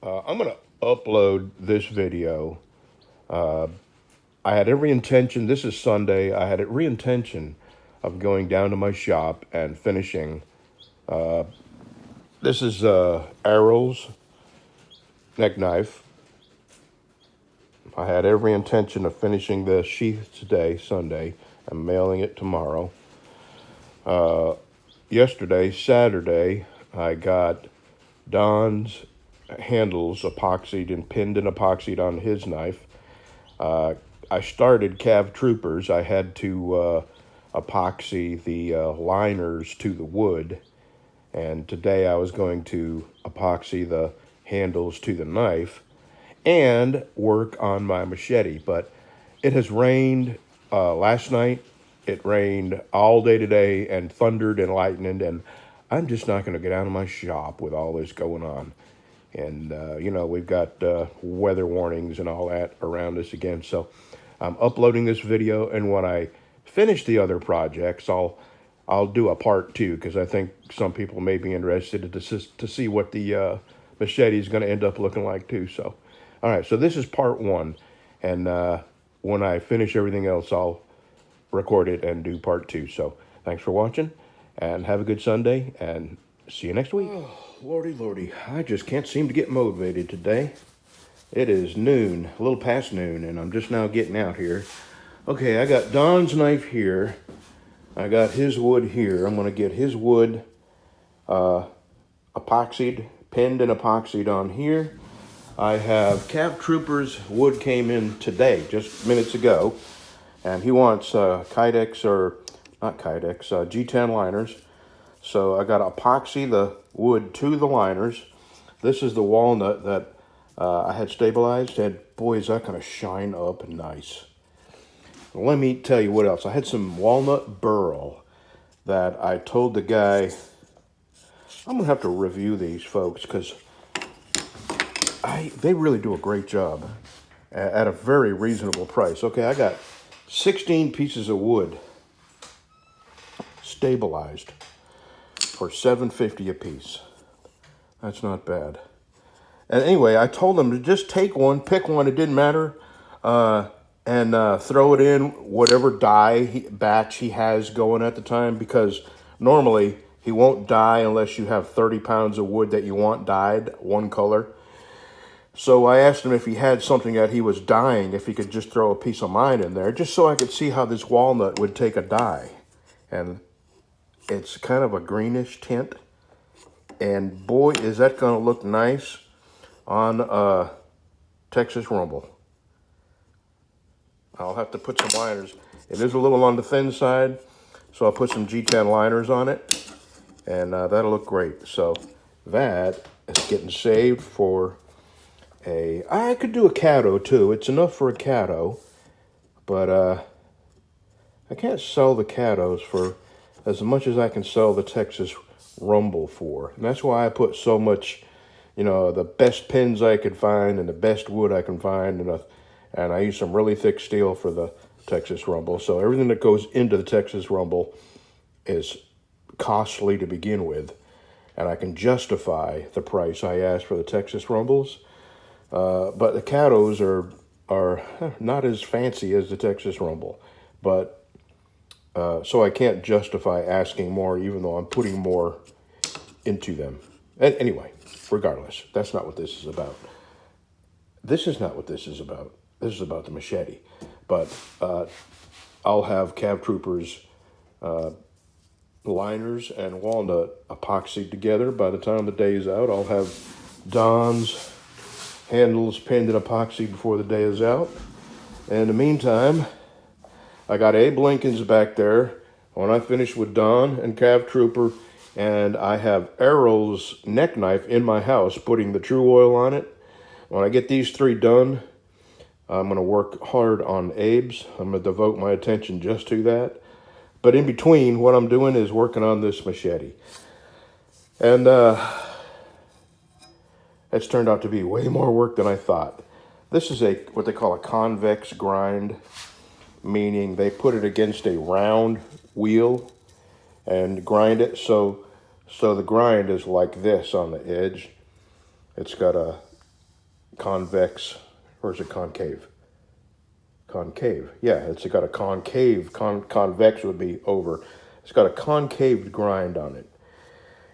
I'm going to upload this video. I had every intention, this is Sunday, I had every intention of going down to my shop and finishing. This is Errol's neck knife. I had every intention of finishing the sheath today, Sunday, and mailing it tomorrow. Yesterday, Saturday, I got Don's handles epoxied and pinned and epoxied on his knife. I started Cav Troopers. I had to epoxy the liners to the wood, and today I was going to epoxy the handles to the knife and work on my machete. But it has rained last night. It rained all day today and thundered and lightened, and I'm just not going to get out of my shop with all this going on. And, we've got weather warnings and all that around us again. So I'm uploading this video, and when I finish the other projects, I'll do a part two, because I think some people may be interested to see what the machete is going to end up looking like too. So, all right, so this is part one. And when I finish everything else, I'll record it and do part two. So thanks for watching, and have a good Sunday, and see you next week. Oh, lordy, lordy. I just can't seem to get motivated today. It is noon, a little past noon, and I'm just now getting out here. Okay, I got Don's knife here. I got his wood here. I'm going to get his wood epoxied, pinned and epoxied on here. I have Cav Trooper's wood came in today, just minutes ago, and he wants Kydex, or not Kydex, G10 liners. So I got to epoxy the wood to the liners. This is the walnut that I had stabilized, and boy, is that going to shine up nice. Let me tell you what else. I had some walnut burl that I told the guy, I'm going to have to review these, folks, because they really do a great job at a very reasonable price. Okay, I got 16 pieces of wood stabilized for $7.50 a piece. That's not bad. And anyway, I told him to just take one, pick one, it didn't matter, and throw it in whatever batch he has going at the time, because normally he won't dye unless you have 30 pounds of wood that you want dyed one color. So I asked him if he had something that he was dyeing, if he could just throw a piece of mine in there, just so I could see how this walnut would take a dye. And it's kind of a greenish tint. And boy, is that going to look nice on Texas Rumble. I'll have to put some liners. It is a little on the thin side, so I'll put some G10 liners on it, and that'll look great. So that is getting saved for I could do a Cato too. It's enough for a Cato, but I can't sell the Catos for as much as I can sell the Texas Rumble for. And that's why I put so much, the best pins I could find and the best wood I can find, and I use some really thick steel for the Texas Rumble. So everything that goes into the Texas Rumble is costly to begin with, and I can justify the price I ask for the Texas Rumbles. But the Catos are not as fancy as the Texas Rumble, but so I can't justify asking more, even though I'm putting more into them. Anyway, regardless, that's not what this is about. This is not what this is about. This is about the machete. But I'll have Cav Troopers liners and walnut epoxied together. By the time the day is out, I'll have Don's handles pinned and epoxied before the day is out. And in the meantime, I got Abe Lincoln's back there when I finish with Don and Cav Trooper, and I have Errol's neck knife in my house, putting the True Oil on it. When I get these three done, I'm going to work hard on Abe's. I'm going to devote my attention just to that. But in between, what I'm doing is working on this machete. And it's turned out to be way more work than I thought. This is what they call a convex grind, meaning they put it against a round wheel and grind it. So the grind is like this on the edge. It's got a convex, or is it concave? Concave. Yeah, it's got a concave. Convex would be over. It's got a concave grind on it.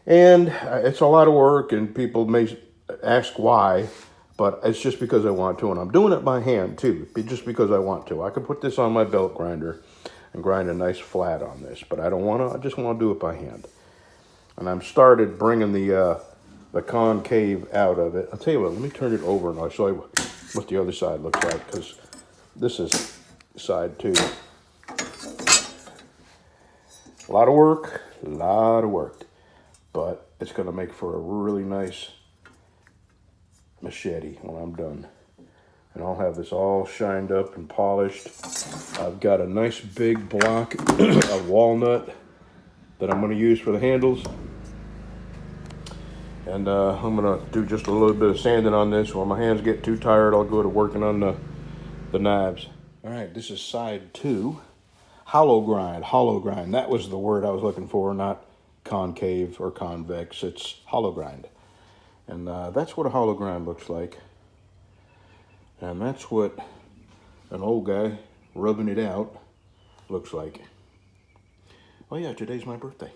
And it's a lot of work, and people may ask why, but it's just because I want to, and I'm doing it by hand too, just because I want to. I could put this on my belt grinder and grind a nice flat on this, but I don't want to. I just want to do it by hand. And I'm started bringing the concave out of it. I'll tell you what. Let me turn it over and I'll show you what the other side looks like, because this is side 2. A lot of work, but it's going to make for a really nice machete when I'm done. And I'll have this all shined up and polished. I've got a nice big block of walnut that I'm going to use for the handles. And I'm going to do just a little bit of sanding on this. When my hands get too tired, I'll go to working on the knives. All right, this is side 2. Hollow grind. That was the word I was looking for, not concave or convex. It's hollow grind. And that's what a hollow grind looks like. And that's what an old guy rubbing it out looks like. Oh yeah, today's my birthday.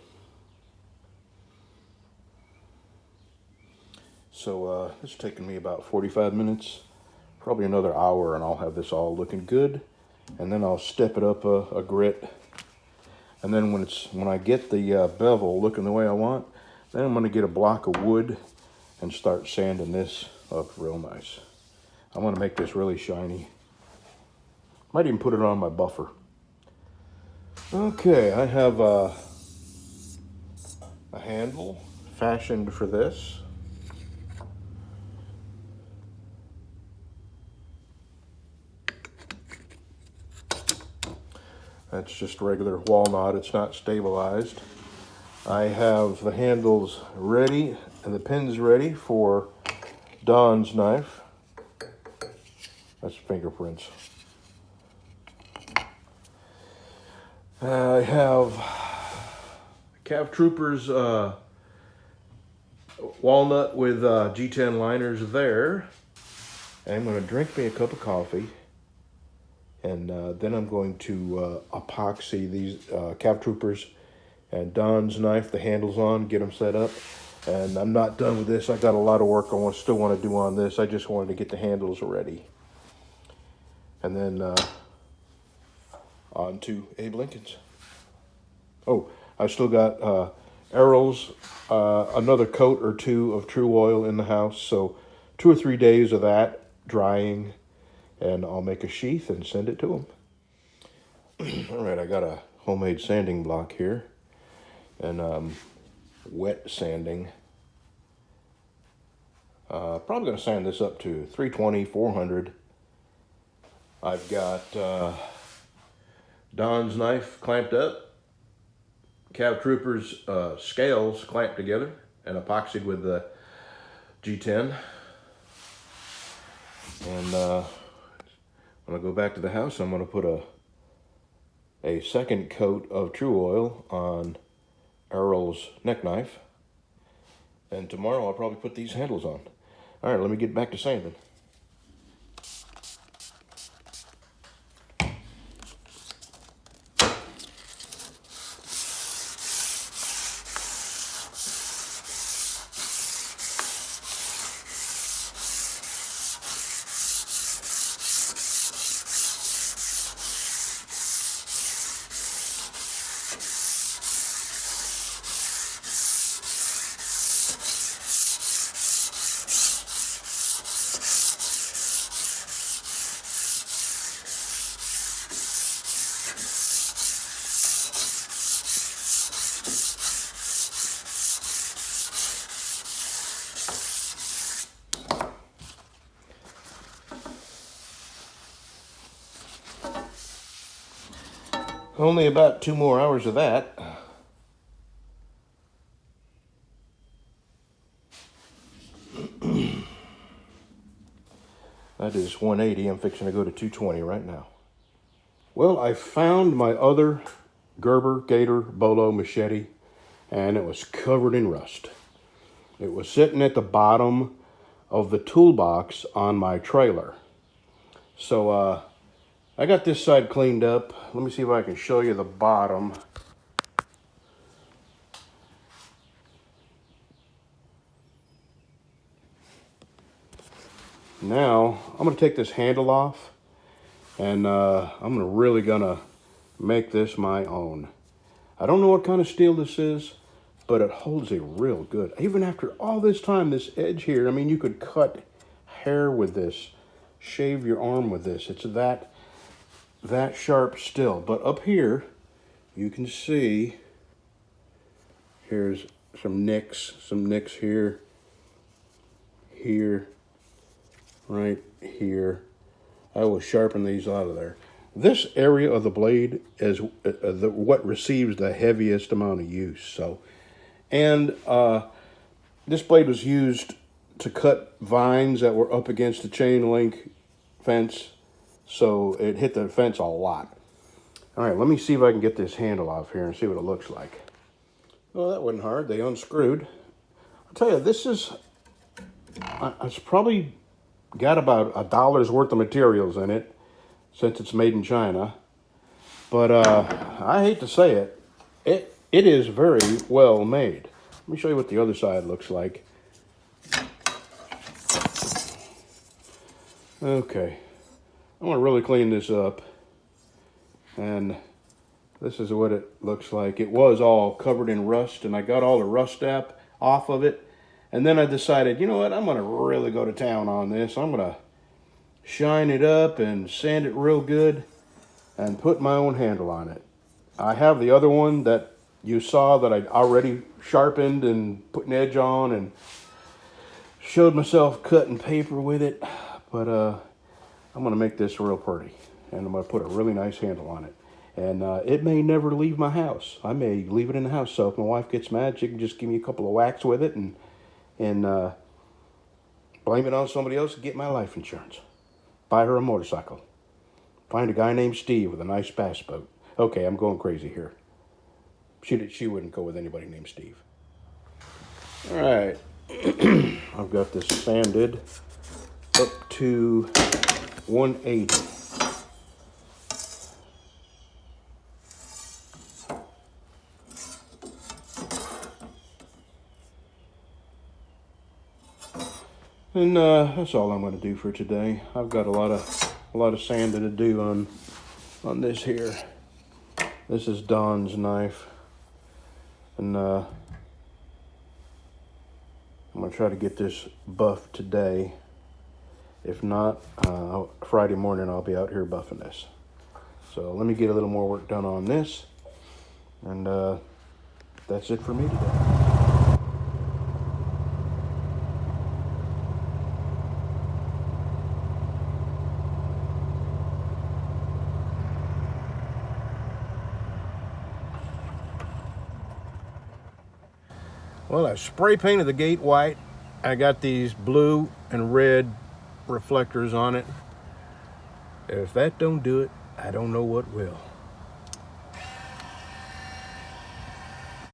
So it's taken me about 45 minutes, probably another hour, and I'll have this all looking good. And then I'll step it up a grit. And then when I get the bevel looking the way I want, then I'm going to get a block of wood and start sanding this up real nice. I want to make this really shiny. Might even put it on my buffer. Okay, I have a handle fashioned for this. That's just regular walnut. It's not stabilized. I have the handles ready and the pins ready for Don's knife. That's fingerprints. I have Cav Troopers walnut with G10 liners there. And I'm going to drink me a cup of coffee. And then I'm going to epoxy these Cav Troopers and Don's knife, the handles on, get them set up. And I'm not done with this. I got a lot of work I still want to do on this. I just wanted to get the handles ready. And then on to Abe Lincoln's. Oh, I still got Errol's, another coat or 2 of True Oil in the house. So 2 or 3 days of that drying. And I'll make a sheath and send it to them. All right, I got a homemade sanding block here. And wet sanding. Probably going to sand this up to 320, 400. I've got Don's knife clamped up. Cav Troopers scales clamped together and epoxied with the G10. And when I go back to the house, I'm going to put a second coat of True Oil on Errol's neck knife. And tomorrow I'll probably put these handles on. All right, let me get back to sanding. Only about 2 more hours of that. That is 180. I'm fixing to go to 220 right now. Well, I found my other Gerber Gator Bolo machete, and it was covered in rust. It was sitting at the bottom of the toolbox on my trailer. So I got this side cleaned up. Let me see if I can show you the bottom. Now I'm going to take this handle off, and I'm really gonna make this my own. I don't know what kind of steel this is, but it holds it real good. Even after all this time, this edge here, I mean, you could cut hair with this, shave your arm with this. It's that sharp still. But up here, you can see, here's some nicks here, right here. I will sharpen these out of there. This area of the blade is what receives the heaviest amount of use. So, and this blade was used to cut vines that were up against the chain link fence, so it hit the fence a lot. All right, let me see if I can get this handle off here and see what it looks like. Well, that wasn't hard. They unscrewed. I'll tell you, this is, it's probably got about $1 worth of materials in it, since it's made in China. But I hate to say it, it is very well made. Let me show you what the other side looks like. Okay, I want to really clean this up, and this is what it looks like. It was all covered in rust, and I got all the rust off of it, and then I decided, you know what, I'm going to really go to town on this. I'm going to shine it up and sand it real good and put my own handle on it. I have the other one that you saw that I'd already sharpened and put an edge on and showed myself cutting paper with it, but I'm going to make this real pretty, and I'm going to put a really nice handle on it. And it may never leave my house. I may leave it in the house, so if my wife gets mad, she can just give me a couple of whacks with it and blame it on somebody else and get my life insurance. Buy her a motorcycle. Find a guy named Steve with a nice bass boat. Okay, I'm going crazy here. She wouldn't go with anybody named Steve. All right. I've got this sanded up to 180. And that's all I'm going to do for today. I've got a lot of sanding to do on this here. This is Don's knife, and I'm going to try to get this buffed today. If not, Friday morning I'll be out here buffing this. So let me get a little more work done on this, and that's it for me today. Well, I spray painted the gate white. I got these blue and red reflectors on it. If that don't do it, I don't know what will.